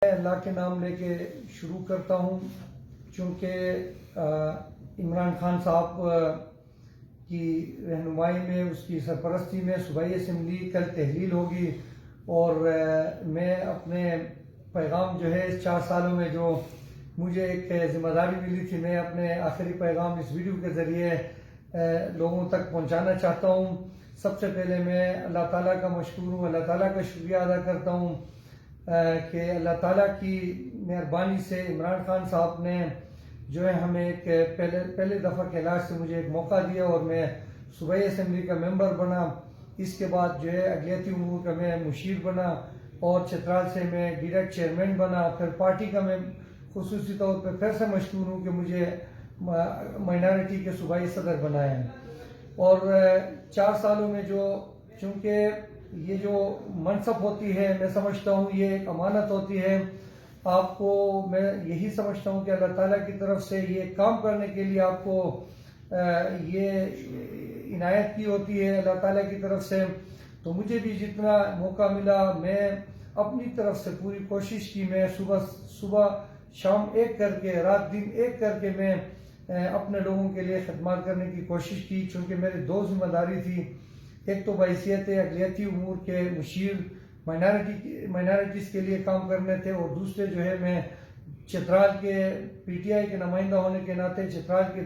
اللہ کے نام لے کے شروع کرتا ہوں، چونکہ عمران خان صاحب کی رہنمائی میں، اس کی سرپرستی میں صوبائی اسمبلی کل تحلیل ہوگی، اور میں اپنے پیغام جو ہے اس 4 سالوں میں جو مجھے ایک ذمہ داری ملی تھی، میں اپنے آخری پیغام اس ویڈیو کے ذریعے لوگوں تک پہنچانا چاہتا ہوں۔ سب سے پہلے میں اللہ تعالیٰ کا مشکور ہوں، اللہ تعالیٰ کا شکریہ ادا کرتا ہوں کہ اللہ تعالیٰ کی مہربانی سے عمران خان صاحب نے جو ہے ہمیں ایک پہلے دفعہ کے علاج سے مجھے ایک موقع دیا اور میں صوبائی اسمبلی کا ممبر بنا۔ اس کے بعد جو ہے اقلیتی امور کا میں مشیر بنا، اور چترال سے میں ڈائریکٹ چیئرمین بنا۔ پھر پارٹی کا میں خصوصی طور پہ پھر سے مشکور ہوں کہ مجھے مائنارٹی کے صوبائی صدر بنایا ہے۔ اور 4 سالوں میں چونکہ یہ جو منصب ہوتی ہے، میں سمجھتا ہوں یہ ایک امانت ہوتی ہے آپ کو۔ میں یہی سمجھتا ہوں کہ اللہ تعالیٰ کی طرف سے یہ کام کرنے کے لیے آپ کو یہ عنایت کی ہوتی ہے اللہ تعالیٰ کی طرف سے۔ تو مجھے بھی جتنا موقع ملا، میں اپنی طرف سے پوری کوشش کی۔ میں صبح شام ایک کر کے، رات دن ایک کر کے میں اپنے لوگوں کے لیے خدمات کرنے کی کوشش کی، چونکہ میری 2 ذمہ داری تھی۔ ایک تو بحیثیت اقلیتی امور کے مشیر مائنارٹیز کے لیے کام کرنے تھے، اور دوسرے جو ہے میں چترال کے پی ٹی آئی کے نمائندہ ہونے کے ناطے چترال کے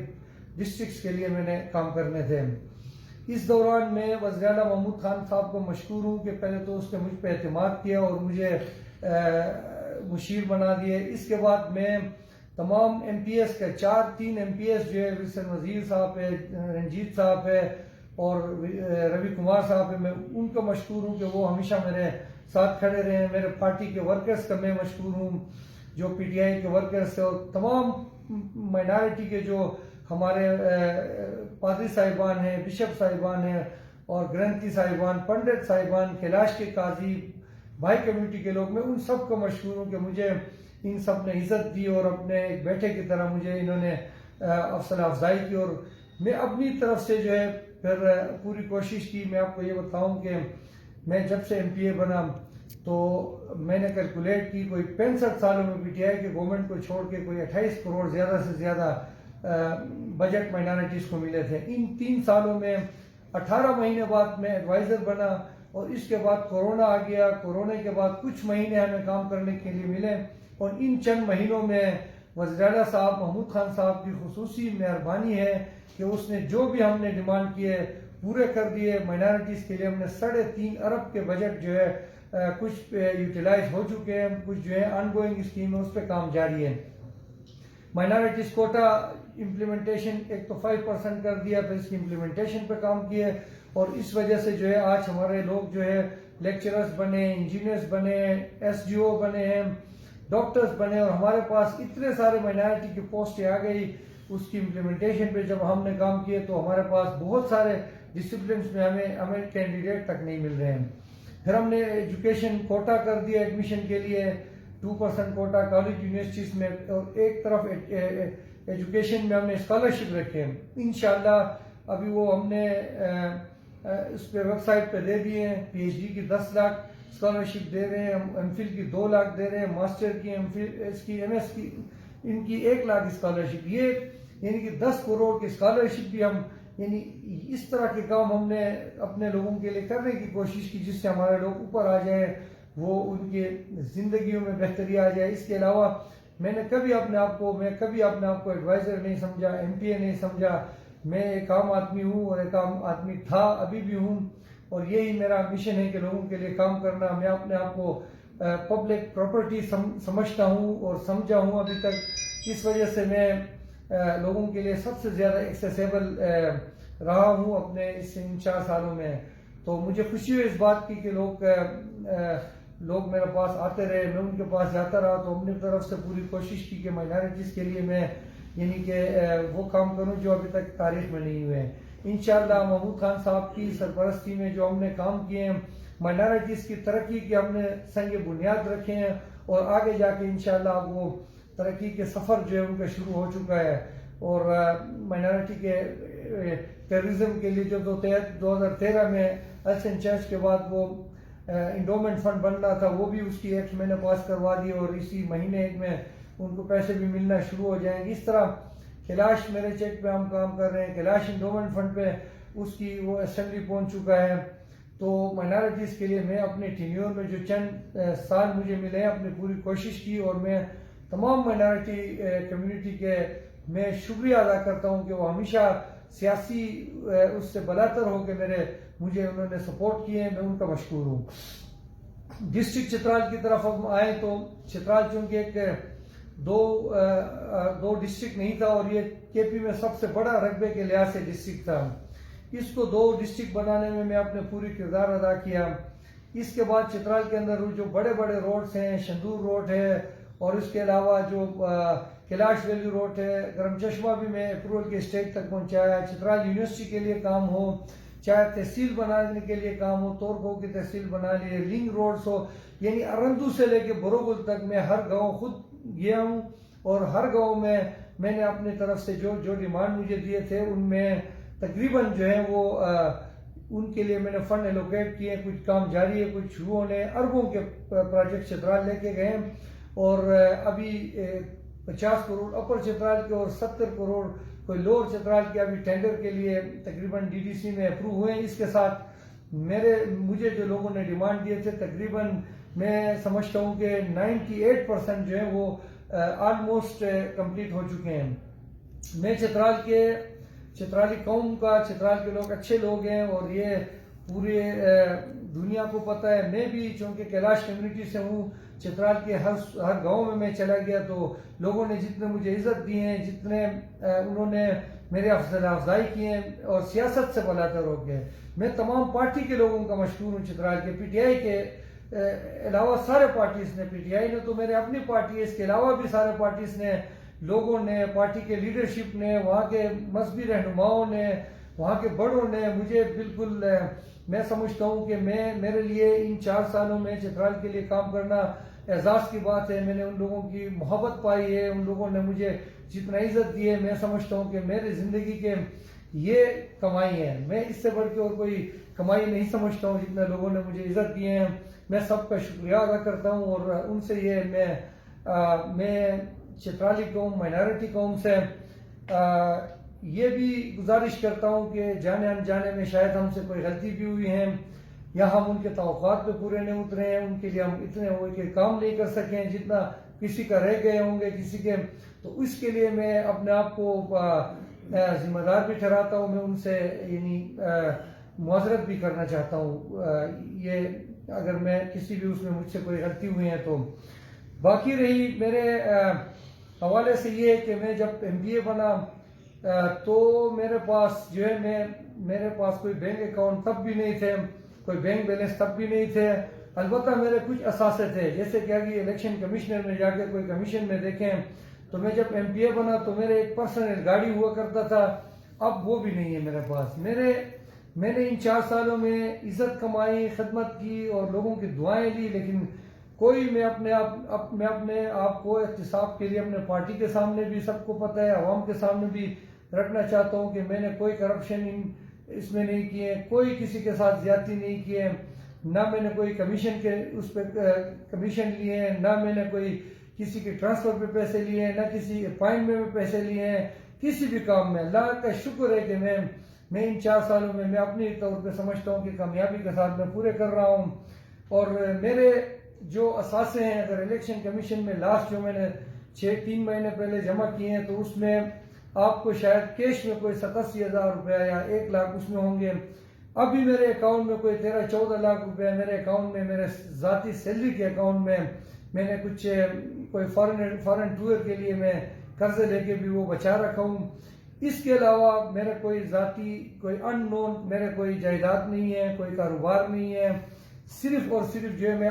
ڈسٹرکٹس کے لیے میں نے کام کرنے تھے۔ اس دوران میں وزیر اعلیٰ محمود خان صاحب کو مشکور ہوں کہ پہلے تو اس نے مجھ پہ اعتماد کیا اور مجھے مشیر بنا دیے۔ اس کے بعد میں تمام ایم پی ایس کا 3 ایم پی ایس جو ہے، ورسن وزیر صاحب ہے، رنجیت صاحب ہے اور روی کمار صاحب ہے، میں ان کو مشکور ہوں کہ وہ ہمیشہ میرے ساتھ کھڑے رہے ہیں۔ میرے پارٹی کے ورکرز کا میں مشکور ہوں، جو پی ٹی آئی کے ورکرز تھے، اور تمام مائنارٹی کے جو ہمارے پادری صاحبان ہیں، بشپ صاحبان ہیں، اور گرنتھی صاحبان، پنڈت صاحبان، کیلاش کے قاضی، بھائی کمیونٹی کے لوگ، میں ان سب کو مشکور ہوں کہ مجھے ان سب نے عزت دی اور اپنے ایک بیٹے کی طرح مجھے انہوں نے حوصلہ افزائی کی۔ اور میں اپنی طرف سے جو ہے پھر پوری کوشش کی۔ میں آپ کو یہ بتاؤں کہ میں جب سے ایم پی اے بنا تو میں نے کیلکولیٹ کی، کوئی 65 سالوں میں پی ٹی آئی کے گورنمنٹ کو چھوڑ کے کوئی 28 کروڑ زیادہ سے زیادہ بجٹ مائنارٹیز کو ملے تھے۔ ان 3 سالوں میں 18 مہینے بعد میں ایڈوائزر بنا، اور اس کے بعد کورونا آ گیا۔ کورونا کے بعد کچھ مہینے ہمیں کام کرنے کے لیے ملے، اور ان چند مہینوں میں وزیر اعلیٰ صاحب محمود خان صاحب کی خصوصی مہربانی ہے کہ اس نے جو بھی ہم نے ڈیمانڈ کیے پورے کر دیے۔ مائنارٹیز کے لیے ہم نے 3.5 ارب کے بجٹ جو ہے کچھ یوٹیلائز ہو چکے ہیں، کچھ جو ہے آن گوئنگ اسکیم ہے، اس پہ کام جاری ہے۔ مائنارٹیز کوٹا امپلیمنٹیشن ایک تو 5% کر دیا، پھر اس کی امپلیمنٹیشن پہ کام کیے، اور اس وجہ سے جو ہے آج ہمارے لوگ جو ہے لیکچررز بنے، انجینئرز بنے، ایس ڈی او بنے ہیں، ڈاکٹرز بنے، اور ہمارے پاس اتنے سارے مائنارٹی کی پوسٹیں آ گئی۔ اس کی امپلیمنٹیشن پہ جب ہم نے کام کیے تو ہمارے پاس بہت سارے ڈسپلنس میں ہمیں کینڈیڈیٹ تک نہیں مل رہے ہیں۔ پھر ہم نے ایجوکیشن کوٹا کر دیا ایڈمیشن کے لیے، 2% کوٹا کالج یونیورسٹیز میں، اور ایک طرف ایجوکیشن میں ہم نے اسکالرشپ رکھے ہیں۔ انشاءاللہ ابھی وہ ہم نے اس پہ ویب سائٹ پہ دے دیے ہیں۔ پی ایچ ڈی کی 10 لاکھ اسکالرشپ دے رہے ہیں، ایم فل کی 2 لاکھ دے رہے ہیں، ماسٹر کی، اس کی، ایم ایس کی، ان کی 1 لاکھ اسکالرشپ، یہ یعنی کہ 10 کروڑ کی اسکالرشپ بھی ہم، یعنی اس طرح کے کام ہم نے اپنے لوگوں کے لیے کرنے کی کوشش کی، جس سے ہمارے لوگ اوپر آ جائیں، وہ ان کے زندگیوں میں بہتری آ جائے۔ اس کے علاوہ میں کبھی اپنے آپ کو ایڈوائزر نہیں سمجھا، ایم پی اے نہیں سمجھا۔ میں ایک عام آدمی ہوں، اور ایک عام آدمی تھا، ابھی بھی ہوں، اور یہی میرا مشن ہے کہ لوگوں کے لیے کام کرنا۔ میں اپنے آپ کو پبلک پراپرٹی سمجھتا ہوں اور سمجھا ہوں ابھی تک، اس وجہ سے میں لوگوں کے لیے سب سے زیادہ ایکسیسیبل رہا ہوں اپنے ان 4 سالوں میں۔ تو مجھے خوشی ہوئی اس بات کی کہ لوگ میرے پاس آتے رہے، میں ان کے پاس جاتا رہا، تو اپنی طرف سے پوری کوشش کی کہ مائنارٹیز کے لیے میں یعنی کہ وہ کام کروں جو ابھی تک تاریخ میں نہیں ہوئے ہیں۔ انشاءاللہ محمود خان صاحب کی سرپرستی میں جو ہم نے کام کیے ہیں، مائنارٹیز کی ترقی کے ہم نے سنگ بنیاد رکھے ہیں، اور آگے جا کے انشاءاللہ اب وہ ترقی کے سفر جو ہے ان کا شروع ہو چکا ہے۔ اور مائنارٹی کے ٹیررزم کے لیے جو 2013 میں ایلسن چرچ کے بعد وہ انڈومنٹ فنڈ بن رہا تھا، وہ بھی اس کی ایکٹ میں نے پاس کروا دی اور اسی مہینے میں ان کو پیسے بھی ملنا شروع ہو جائیں گے۔ اس طرح کیلاش میرے چیک پہ ہم کام کر رہے ہیں، کیلاش انڈومنٹ فنڈ پہ اس کی وہ اسمبلی پہنچ چکا ہے۔ تو مائنارٹیز کے لیے میں اپنے ٹینیور میں جو چند سال مجھے ملے ہیں اپنی پوری کوشش کی، اور میں تمام مائنارٹی کمیونٹی کے میں شکریہ ادا کرتا ہوں کہ وہ ہمیشہ سیاسی اس سے بلاتر ہو کے مجھے انہوں نے سپورٹ کیے ہیں، میں ان کا مشکور ہوں۔ ڈسٹرکٹ چترال کی طرف ہم آئیں تو چترال چونکہ ایک دو ڈسٹرکٹ نہیں تھا، اور یہ کے پی میں سب سے بڑا رقبے کے لحاظ سے ڈسٹرکٹ تھا، اس کو 2 ڈسٹرکٹ بنانے میں اپنے پوری کردار ادا کیا۔ اس کے بعد چترال کے اندر جو بڑے بڑے روڈز ہیں، شندور روڈ ہے، اور اس کے علاوہ جو کیلاش ویلی روڈ ہے، گرم چشمہ بھی میں اپروول کے اسٹیج تک پہنچایا۔ چترال یونیورسٹی کے لیے کام ہو، چاہے تحصیل بنانے کے لیے کام ہو، تورکو کی تحصیل بنا لیے، لنک روڈز ہو، یعنی ارندو سے لے کے بروگل تک میں ہر گاؤں خود گیا ہوں، اور ہر گاؤں میں نے اپنی طرف سے جو ڈیمانڈ مجھے دیے تھے ان میں تقریباً جو ہے وہ ان کے لیے میں نے فنڈ ایلوکیٹ کیے، کچھ کام جاری ہے، کچھ شروع ہونے، اربوں کے پروجیکٹ چترال لے کے گئے، اور ابھی 50 کروڑ اپر چترال کے اور 70 کروڑ کوئی لوور چترال کے ابھی ٹینڈر کے لیے تقریباً ڈی ڈی سی میں اپروو ہوئے ہیں۔ اس کے ساتھ مجھے جو لوگوں نے ڈیمانڈ دیے تھے تقریباً میں سمجھتا ہوں کہ 98% جو ہے وہ آلموسٹ کمپلیٹ ہو چکے ہیں۔ میں چترالی قوم کا، چترال کے لوگ اچھے لوگ ہیں، اور یہ پورے دنیا کو پتہ ہے۔ میں بھی چونکہ کیلاش کمیونٹی سے ہوں، چترال کے ہر گاؤں میں چلا گیا تو لوگوں نے جتنے مجھے عزت دی ہیں، جتنے انہوں نے میرے حوصلہ افزائی کی ہیں، اور سیاست سے بلاتر ہو گئے، میں تمام پارٹی کے لوگوں کا مشکور ہوں۔ چترال کے پی ٹی آئی کے علاوہ سارے پارٹیز نے، پی ٹی آئی نے تو میرے اپنی پارٹی ہے، اس کے علاوہ بھی سارے پارٹیز نے، لوگوں نے، پارٹی کے لیڈرشپ نے، وہاں کے مذہبی رہنماؤں نے، وہاں کے بڑوں نے مجھے بالکل، میں سمجھتا ہوں کہ میرے لیے ان 4 سالوں میں چترال کے لیے کام کرنا اعزاز کی بات ہے۔ میں نے ان لوگوں کی محبت پائی ہے، ان لوگوں نے مجھے جتنا عزت دی ہے، میں سمجھتا ہوں کہ میرے زندگی کے یہ کمائی ہے، میں اس سے بڑھ کے اور کوئی کمائی نہیں سمجھتا ہوں۔ جتنے لوگوں نے مجھے عزت دی ہے، میں سب کا شکریہ ادا کرتا ہوں، اور ان سے میں چترالی قوم، مائنارٹی قوم سے یہ بھی گزارش کرتا ہوں کہ جانے انجانے میں شاید ہم سے کوئی غلطی بھی ہوئی ہے، یا ہم ان کے توقعات پہ پورے نہیں اترے ہیں، ان کے لیے ہم اتنے ہوئے کہ کام نہیں کر سکے ہیں جتنا کسی کا رہ گئے ہوں گے کسی کے، تو اس کے لیے میں اپنے آپ کو ذمہ دار بھی ٹھہراتا ہوں۔ میں ان سے یعنی معذرت بھی کرنا چاہتا ہوں، یہ اگر میں کسی بھی اس میں مجھ سے کوئی غلطی ہوئی ہے تو۔ باقی رہی میرے حوالے سے یہ کہ میں جب ایم بی اے بنا تو میرے پاس جو ہے میرے پاس کوئی بینک اکاؤنٹ تب بھی نہیں تھے، کوئی بینک بیلنس تب بھی نہیں تھے، البتہ میرے کچھ اثاثے تھے، جیسے کہ اگر الیکشن کمشنر میں جا کے کوئی کمیشن میں دیکھیں تو میں جب ایم پی اے بنا تو میرے ایک پرسنل گاڑی ہوا کرتا تھا، اب وہ بھی نہیں ہے میرے پاس۔ میں نے ان 4 سالوں میں عزت کمائی، خدمت کی اور لوگوں کی دعائیں لی، لیکن کوئی میں اپنے آپ کو احتساب کے لیے اپنے پارٹی کے سامنے بھی سب کو پتہ ہے، عوام کے سامنے بھی رکھنا چاہتا ہوں کہ میں نے کوئی کرپشن اس میں نہیں کیے، کوئی کسی کے ساتھ زیادتی نہیں کیے، نہ میں نے کوئی کمیشن کے اس پہ کمیشن لیے ہیں، نہ میں نے کوئی کسی کے ٹرانسفر پہ پیسے لیے ہیں، نہ کسی اپائنٹمنٹ میں پیسے لیے ہیں، کسی بھی کام میں۔ اللہ کا شکر ہے کہ میں ان 4 سالوں میں اپنی طور پہ سمجھتا ہوں کہ کامیابی کے ساتھ میں پورے کر رہا ہوں، اور میرے جو اثاثے ہیں اگر الیکشن کمیشن میں لاسٹ جو میں نے 3 مہینے پہلے جمع کیے ہیں تو اس میں آپ کو شاید کیش میں کوئی 87,000 روپیہ یا 1 لاکھ اس میں ہوں گے۔ ابھی میرے اکاؤنٹ میں کوئی 13-14 لاکھ روپیہ میرے اکاؤنٹ میں، میرے ذاتی سیلری کے اکاؤنٹ میں نے کچھ کوئی فارن ٹور کے لیے میں قرضے لے کے بھی وہ بچا رکھا ہوں۔ اس کے علاوہ میرے کوئی ذاتی کوئی ان نون میرے کوئی جائیداد نہیں ہے، کوئی کاروبار نہیں ہے، صرف اور صرف جو ہے میں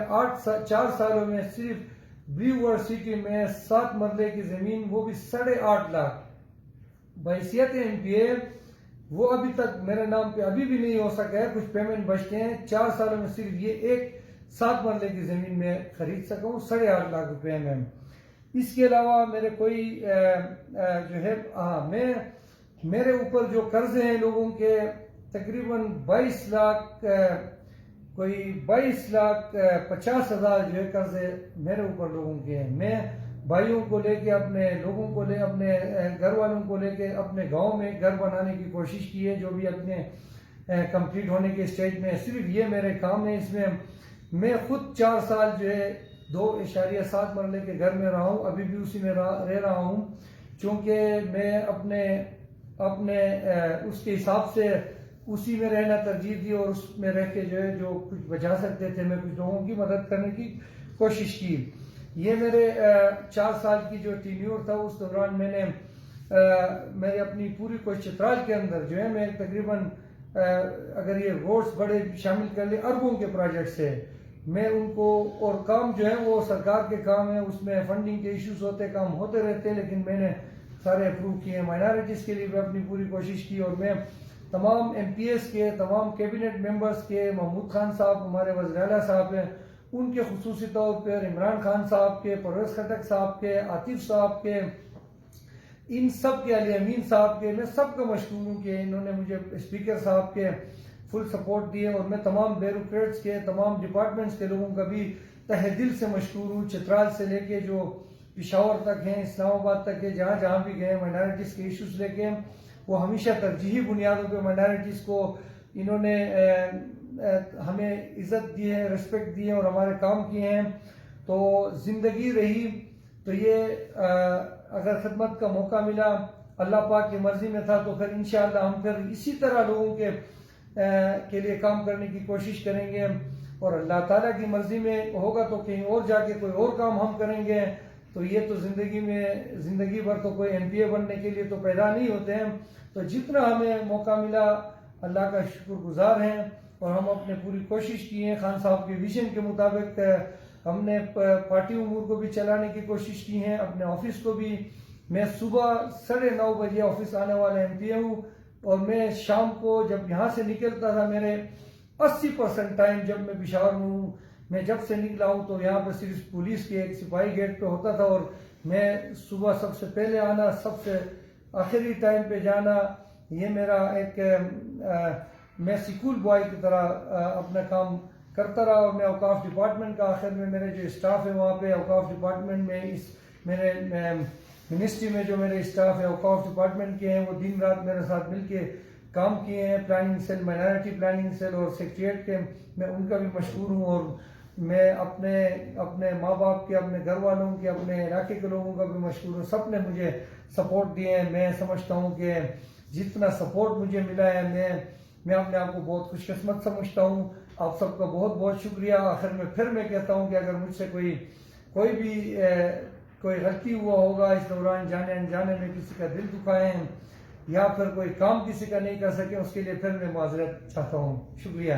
4 سالوں میں صرف بلیو ورڈ سٹی میں 7 مرلے کی زمین، وہ بھی 8.5 لاکھ بحیثیت ایم پی اے، وہ ابھی تک میرے نام پہ ابھی بھی نہیں ہو سکا ہے، کچھ پیمنٹ بچتے ہیں۔ 4 سالوں میں صرف یہ ایک 7 مرلے کی زمین میں خرید سکا ہوں 8.5 لاکھ روپے میں۔ اس کے علاوہ میرے کوئی جو ہے میرے اوپر جو قرضے ہیں لوگوں کے تقریباً 22 لاکھ کوئی 22,50,000 جو ہے قرضے میرے اوپر لوگوں کے ہیں. میں بھائیوں کو لے کے اپنے لوگوں کو لے اپنے گھر والوں کو لے کے اپنے گاؤں میں گھر بنانے کی کوشش کی ہے جو بھی اپنے کمپلیٹ ہونے کے اسٹیج میں. صرف یہ میرے کام ہے. اس میں خود 4 سال جو ہے 2.7 مرلے کے گھر میں رہا ہوں. ابھی بھی اسی میں رہ رہا ہوں چونکہ میں اپنے اس کے حساب سے اسی میں رہنا ترجیح دی اور اس میں رہ کے جو ہے جو کچھ بچا سکتے تھے میں کچھ لوگوں کی مدد کرنے کی کوشش کی. یہ میرے 4 سال کی جو ٹینیور تھا اس دوران میں اپنی پوری کوشش چترال کے اندر جو ہے میں تقریباً اگر یہ روڈز بڑے شامل کر لیں اربوں کے پروجیکٹس ہے میں ان کو اور کام جو ہے وہ سرکار کے کام ہے اس میں فنڈنگ کے ایشوز ہوتے کام ہوتے رہتے ہیں لیکن میں نے سارے اپروو کیے. مائنارٹیز کے لیے بھی اپنی پوری کوشش کی اور میں تمام ایم پی ایس کے تمام کیبنٹ ممبرز کے محمود خان صاحب ہمارے وزیر اعلیٰ صاحب ہیں ان کے خصوصی طور پر عمران خان صاحب کے پرویز خٹک صاحب کے عاطف صاحب کے ان سب کے علی امین صاحب کے میں سب کا مشکور ہوں کہ انہوں نے مجھے اسپیکر صاحب کے فل سپورٹ دیے اور میں تمام بیوروکریٹس کے تمام ڈپارٹمنٹس کے لوگوں کا بھی تہ دل سے مشکور ہوں. چترال سے لے کے جو پشاور تک ہیں اسلام آباد تک ہے جہاں بھی گئے مائنارٹیز کے ایشوز لے کے وہ ہمیشہ ترجیحی بنیادوں پہ مائنارٹیز کو انہوں نے ہمیں عزت دی ہے رسپیکٹ دی ہے اور ہمارے کام کیے ہیں. تو زندگی رہی تو یہ اگر خدمت کا موقع ملا اللہ پاک کی مرضی میں تھا تو پھر انشاءاللہ ہم پھر اسی طرح لوگوں کے لیے کام کرنے کی کوشش کریں گے اور اللہ تعالیٰ کی مرضی میں ہوگا تو کہیں اور جا کے کوئی اور کام ہم کریں گے. تو یہ تو زندگی بھر تو کوئی ایم پی اے بننے کے لیے تو پیدا نہیں ہوتے ہیں. تو جتنا ہمیں موقع ملا اللہ کا شکر گزار ہیں اور ہم اپنے پوری کوشش کی ہے. خان صاحب کے ویژن کے مطابق ہم نے پارٹی امور کو بھی چلانے کی کوشش کی ہے. اپنے آفس کو بھی میں صبح 9:30 بجے آفس آنے والا ایم پی اے ہوں اور میں شام کو جب یہاں سے نکلتا تھا میرے 80% ٹائم جب میں پشاور میں ہوں میں جب سے نکلا ہوں تو یہاں پہ صرف پولیس کے ایک سپاہی گیٹ پہ ہوتا تھا اور میں صبح سب سے پہلے آنا سب سے آخری ٹائم پہ جانا. یہ میرا ایک میں سکول بوائے کی طرح اپنا کام کرتا رہا اور میں اوقاف ڈپارٹمنٹ کا آخر میں میرے جو اسٹاف ہے وہاں پہ اوقاف ڈپارٹمنٹ میں میرے منسٹری میں جو میرے اسٹاف ہے اوقاف ڈپارٹمنٹ کے ہیں وہ دن رات میرے ساتھ مل کے کام کیے ہیں. Planning cell minority planning cell اور سیکریٹریٹ کے میں ان کا بھی مشکور ہوں اور میں اپنے ماں باپ کے اپنے گھر والوں کے اپنے علاقے کے لوگوں کا بھی مشکور ہوں. سب نے مجھے سپورٹ دیے ہیں. میں سمجھتا ہوں کہ جتنا سپورٹ مجھے ملا ہے میں اپنے آپ کو بہت خوش قسمت سمجھتا ہوں. آپ سب کا بہت بہت شکریہ. آخر میں پھر میں کہتا ہوں کہ اگر مجھ سے کوئی غلطی ہوا ہوگا اس دوران جانے انجانے میں کسی کا دل دکھائے ہیں یا پھر کوئی کام کسی کا نہیں کر سکے اس کے لیے پھر میں معذرت چاہتا ہوں. شکریہ.